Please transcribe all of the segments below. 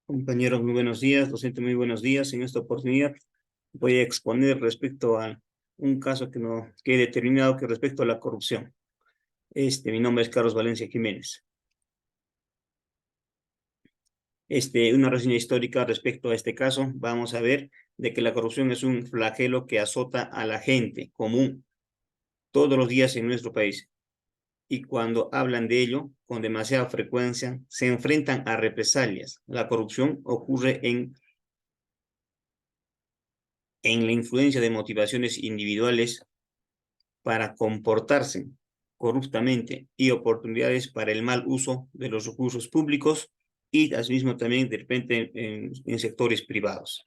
Compañeros, muy buenos días. Docente, muy buenos días. En esta oportunidad voy a exponer respecto a un caso que he determinado que respecto a la corrupción. Mi nombre es Carlos Valencia Jiménez. Una reseña histórica respecto a este caso. Vamos a ver de que la corrupción es un flagelo que azota a la gente común todos los días en nuestro país. Y cuando hablan de ello con demasiada frecuencia, se enfrentan a represalias. La corrupción ocurre en la influencia de motivaciones individuales para comportarse corruptamente y oportunidades para el mal uso de los recursos públicos y asimismo también de repente en sectores privados.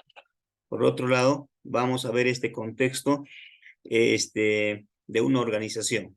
Por otro lado, vamos a ver este contexto de una organización,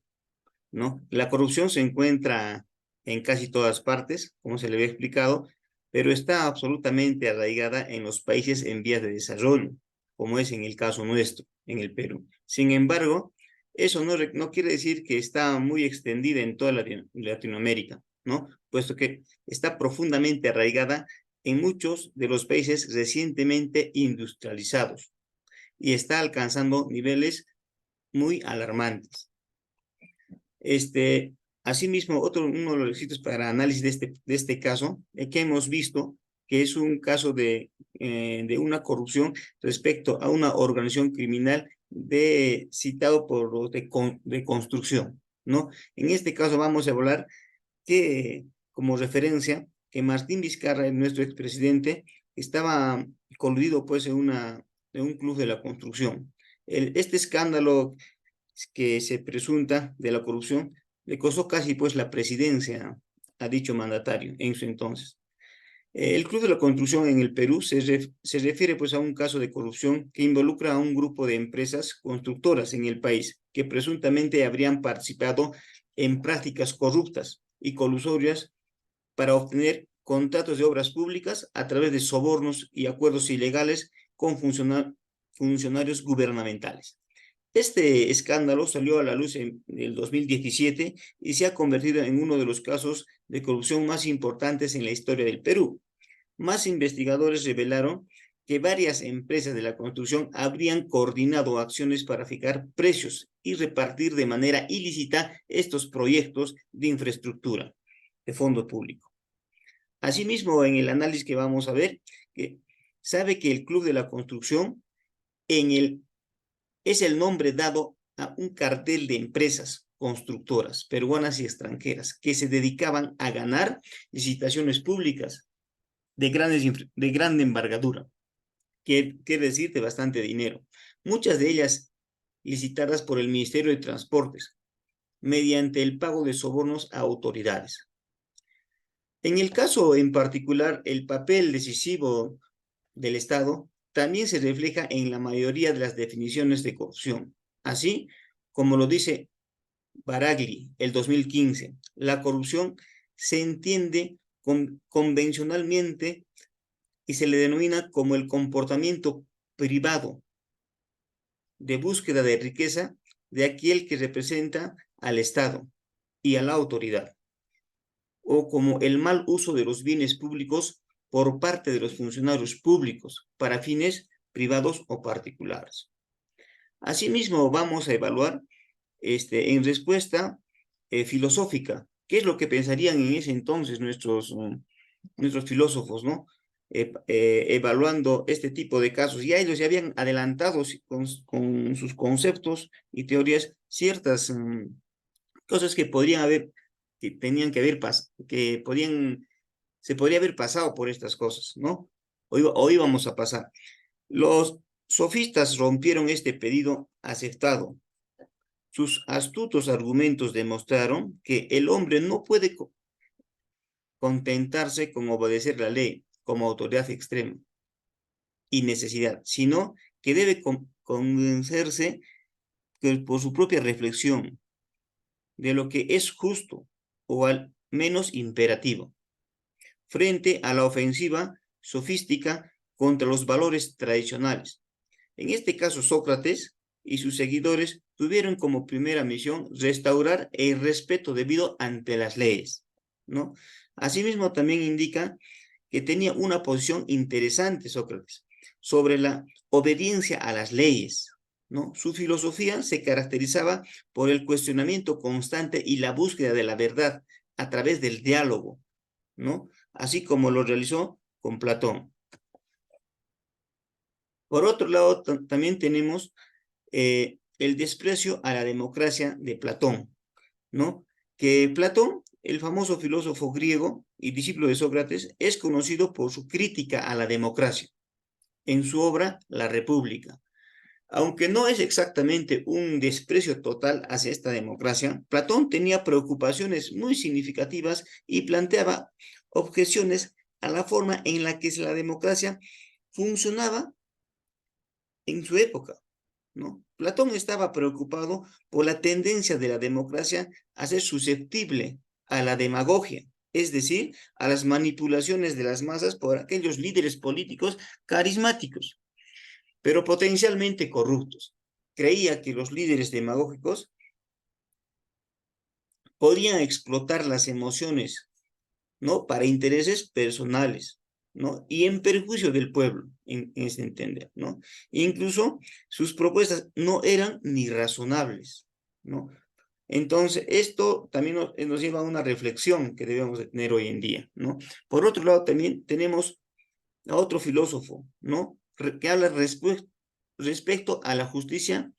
¿no? La corrupción se encuentra en casi todas partes, como se le había explicado, pero está absolutamente arraigada en los países en vías de desarrollo, como es en el caso nuestro, en el Perú. Sin embargo, eso no quiere decir que está muy extendida en toda Latinoamérica, ¿no? Puesto que está profundamente arraigada en muchos de los países recientemente industrializados y está alcanzando niveles muy alarmantes. Asimismo, uno de los requisitos para análisis de este caso, que hemos visto que es un caso de una corrupción respecto a una organización criminal citado por los de construcción, ¿no? En este caso vamos a hablar que, como referencia, que Martín Vizcarra, nuestro expresidente, estaba coludido pues en un club de la construcción. Este escándalo que se presunta de la corrupción le costó casi pues la presidencia a dicho mandatario en su entonces. El Club de la Construcción en el Perú se refiere pues a un caso de corrupción que involucra a un grupo de empresas constructoras en el país que presuntamente habrían participado en prácticas corruptas y colusorias para obtener contratos de obras públicas a través de sobornos y acuerdos ilegales con funcionarios gubernamentales. Este escándalo salió a la luz en el 2017 y se ha convertido en uno de los casos de corrupción más importantes en la historia del Perú. Más investigadores revelaron que varias empresas de la construcción habrían coordinado acciones para fijar precios y repartir de manera ilícita estos proyectos de infraestructura de fondo público. Asimismo, en el análisis que vamos a ver, que sabe que el Club de la Construcción es el nombre dado a un cartel de empresas constructoras peruanas y extranjeras que se dedicaban a ganar licitaciones públicas de grande envergadura, que quiere decir de bastante dinero. Muchas de ellas licitadas por el Ministerio de Transportes, mediante el pago de sobornos a autoridades. En el caso en particular, el papel decisivo del Estado también se refleja en la mayoría de las definiciones de corrupción. Así como lo dice Baragli, el 2015, la corrupción se entiende convencionalmente y se le denomina como el comportamiento privado de búsqueda de riqueza de aquel que representa al Estado y a la autoridad, o como el mal uso de los bienes públicos por parte de los funcionarios públicos para fines privados o particulares. Asimismo, vamos a evaluar en respuesta filosófica, qué es lo que pensarían en ese entonces nuestros filósofos, ¿no? Evaluando este tipo de casos. Ya ellos ya habían adelantado con sus conceptos y teorías ciertas cosas que podrían haber, que tenían que haber que se podría haber pasado por estas cosas, ¿no? Hoy vamos a pasar. Los sofistas rompieron este pedido aceptado. Sus astutos argumentos demostraron que el hombre no puede contentarse con obedecer la ley como autoridad extrema y necesidad, sino que debe convencerse por su propia reflexión de lo que es justo o al menos imperativo, frente a la ofensiva sofística contra los valores tradicionales. En este caso, Sócrates y sus seguidores tuvieron como primera misión restaurar el respeto debido ante las leyes, ¿no? Asimismo, también indica que tenía una posición interesante, Sócrates, sobre la obediencia a las leyes, ¿no? Su filosofía se caracterizaba por el cuestionamiento constante y la búsqueda de la verdad a través del diálogo, ¿no? Así como lo realizó con Platón. Por otro lado, también tenemos el desprecio a la democracia de Platón, ¿no? Que Platón, el famoso filósofo griego y discípulo de Sócrates, es conocido por su crítica a la democracia en su obra La República. Aunque no es exactamente un desprecio total hacia esta democracia, Platón tenía preocupaciones muy significativas y planteaba objeciones a la forma en la que la democracia funcionaba en su época, ¿no? Platón estaba preocupado por la tendencia de la democracia a ser susceptible a la demagogia, es decir, a las manipulaciones de las masas por aquellos líderes políticos carismáticos, pero potencialmente corruptos. Creía que los líderes demagógicos podían explotar las emociones, ¿no? Para intereses personales, ¿no? Y en perjuicio del pueblo, en ese entender, ¿no? Incluso sus propuestas no eran ni razonables, ¿no? Entonces, esto también nos lleva a una reflexión que debemos de tener hoy en día, ¿no? Por otro lado, también tenemos a otro filósofo, ¿no? Que habla respecto a la justicia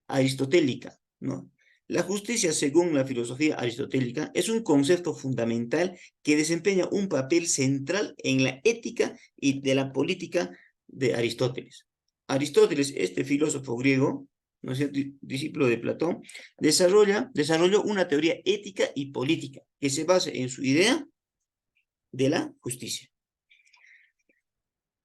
aristotélica, ¿no? La justicia, según la filosofía aristotélica, es un concepto fundamental que desempeña un papel central en la ética y de la política de Aristóteles. Aristóteles, este filósofo griego, ¿no es cierto?, discípulo de Platón, desarrolló una teoría ética y política que se basa en su idea de la justicia.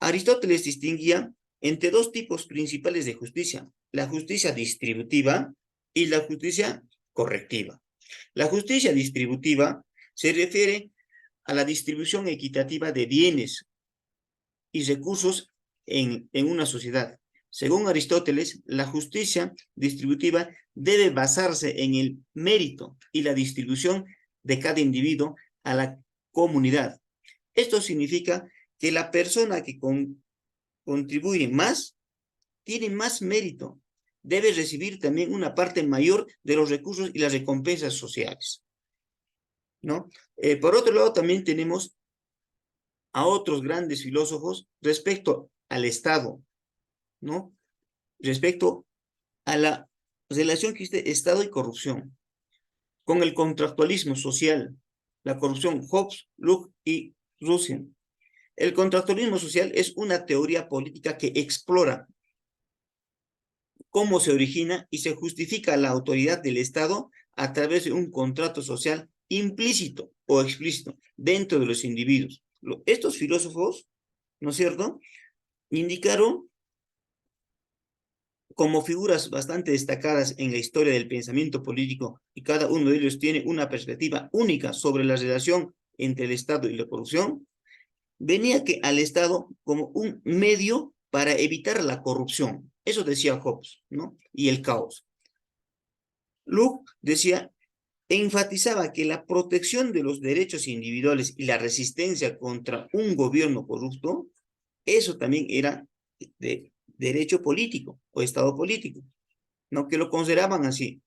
Aristóteles distinguía entre dos tipos principales de justicia: la justicia distributiva y la justicia correctiva. La justicia distributiva se refiere a la distribución equitativa de bienes y recursos en una sociedad. Según Aristóteles, la justicia distributiva debe basarse en el mérito y la distribución de cada individuo a la comunidad. Esto significa que la persona que contribuye más tiene más mérito, debe recibir también una parte mayor de los recursos y las recompensas sociales, ¿no? Por otro lado, también tenemos a otros grandes filósofos respecto al Estado, ¿no? Respecto a la relación que existe Estado y corrupción, con el contractualismo social, la corrupción, Hobbes, Locke y Russell. El contractualismo social es una teoría política que explora cómo se origina y se justifica la autoridad del Estado a través de un contrato social implícito o explícito dentro de los individuos. Estos filósofos, ¿no es cierto?, indicaron como figuras bastante destacadas en la historia del pensamiento político, y cada uno de ellos tiene una perspectiva única sobre la relación entre el Estado y la corrupción, venía que al Estado como un medio para evitar la corrupción. Eso decía Hobbes, ¿no? Y el caos. Locke decía, enfatizaba que la protección de los derechos individuales y la resistencia contra un gobierno corrupto, eso también era de derecho político o Estado político, ¿no? Que lo consideraban así.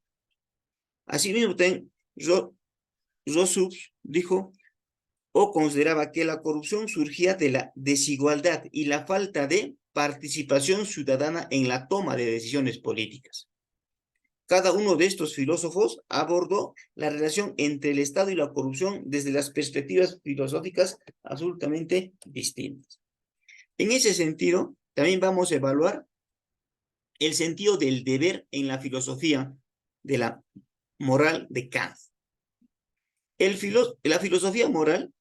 Asimismo, también Rousseau dijo o consideraba que la corrupción surgía de la desigualdad y la falta de participación ciudadana en la toma de decisiones políticas. Cada uno de estos filósofos abordó la relación entre el Estado y la corrupción desde las perspectivas filosóficas absolutamente distintas. En ese sentido, también vamos a evaluar el sentido del deber en la filosofía de la moral de Kant. La filosofía moral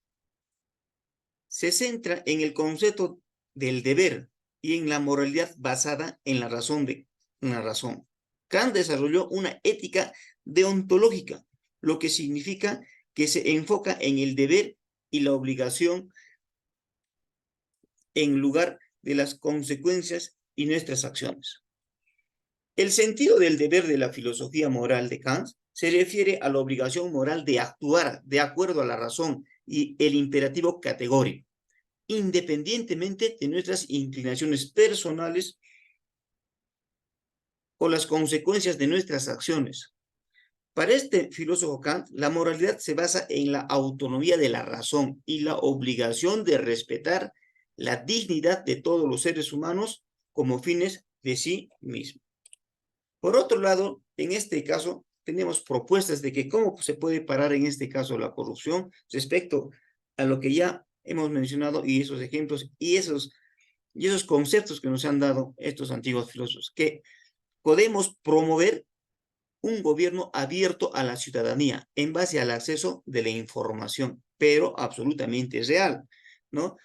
se centra en el concepto del deber y en la moralidad basada en la razón. Kant desarrolló una ética deontológica, lo que significa que se enfoca en el deber y la obligación en lugar de las consecuencias y nuestras acciones. El sentido del deber de la filosofía moral de Kant se refiere a la obligación moral de actuar de acuerdo a la razón y el imperativo categórico. independientemente de nuestras inclinaciones personales o las consecuencias de nuestras acciones. Para este filósofo Kant, la moralidad se basa en la autonomía de la razón y la obligación de respetar la dignidad de todos los seres humanos como fines de sí mismos. Por otro lado, en este caso, tenemos propuestas de que cómo se puede parar en este caso la corrupción respecto a lo que ya hemos mencionado y esos ejemplos y esos conceptos que nos han dado estos antiguos filósofos, que podemos promover un gobierno abierto a la ciudadanía en base al acceso de la información, pero absolutamente real, ¿no?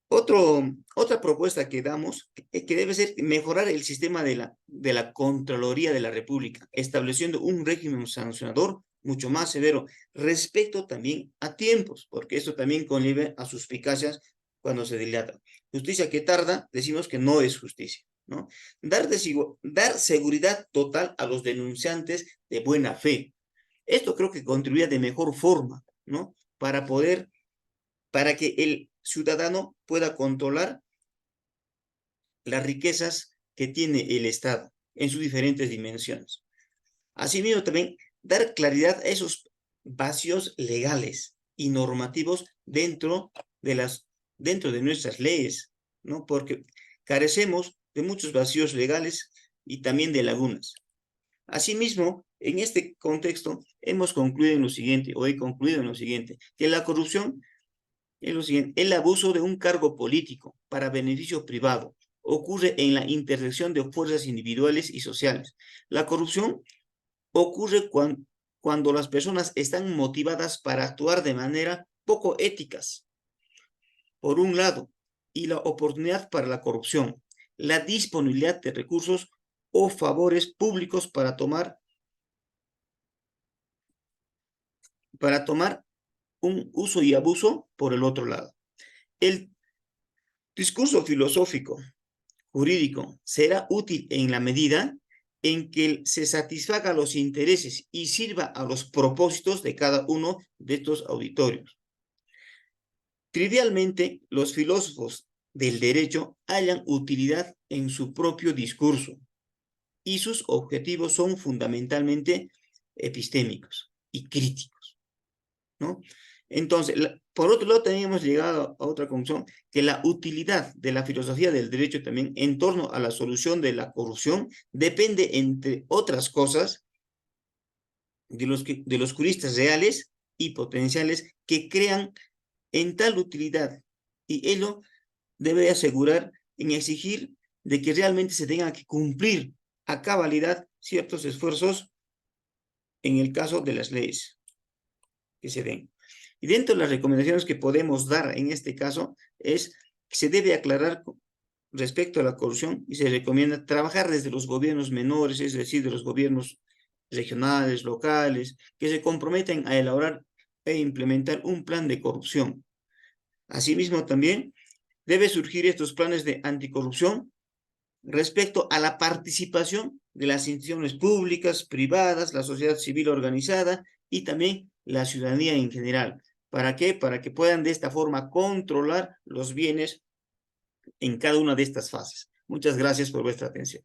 Otra propuesta que damos, que debe ser mejorar el sistema de la Contraloría de la República, estableciendo un régimen sancionador mucho más severo respecto también a tiempos, porque esto también conlleva a suspicacias cuando se dilata. Justicia que tarda, decimos que no es justicia, ¿no? Dar seguridad total a los denunciantes de buena fe. Esto creo que contribuye de mejor forma, ¿no? Para que el ciudadano pueda controlar las riquezas que tiene el Estado en sus diferentes dimensiones. Asimismo, también dar claridad a esos vacíos legales y normativos dentro de nuestras leyes, ¿no? Porque carecemos de muchos vacíos legales y también de lagunas. Asimismo, en este contexto, hemos concluido en lo siguiente, o he concluido en lo siguiente, que la corrupción es lo siguiente: el abuso de un cargo político para beneficio privado ocurre en la intersección de fuerzas individuales y sociales. La corrupción ocurre cuando las personas están motivadas para actuar de manera poco éticas, por un lado, y la oportunidad para la corrupción, la disponibilidad de recursos o favores públicos para tomar un uso y abuso por el otro lado. El discurso filosófico jurídico será útil en la medida en que se satisfaga los intereses y sirva a los propósitos de cada uno de estos auditorios. Trivialmente, los filósofos del derecho hallan utilidad en su propio discurso y sus objetivos son fundamentalmente epistémicos y críticos, ¿no? Entonces, por otro lado, también hemos llegado a otra conclusión, que la utilidad de la filosofía del derecho también en torno a la solución de la corrupción depende, entre otras cosas, de los juristas reales y potenciales que crean en tal utilidad, y ello debe asegurar en exigir de que realmente se tengan que cumplir a cabalidad ciertos esfuerzos en el caso de las leyes que se den. Y dentro de las recomendaciones que podemos dar en este caso es que se debe aclarar respecto a la corrupción y se recomienda trabajar desde los gobiernos menores, es decir, de los gobiernos regionales, locales, que se comprometen a elaborar e implementar un plan de corrupción. Asimismo, también debe surgir estos planes de anticorrupción respecto a la participación de las instituciones públicas, privadas, la sociedad civil organizada y también la ciudadanía en general. ¿Para qué? Para que puedan de esta forma controlar los bienes en cada una de estas fases. Muchas gracias por vuestra atención.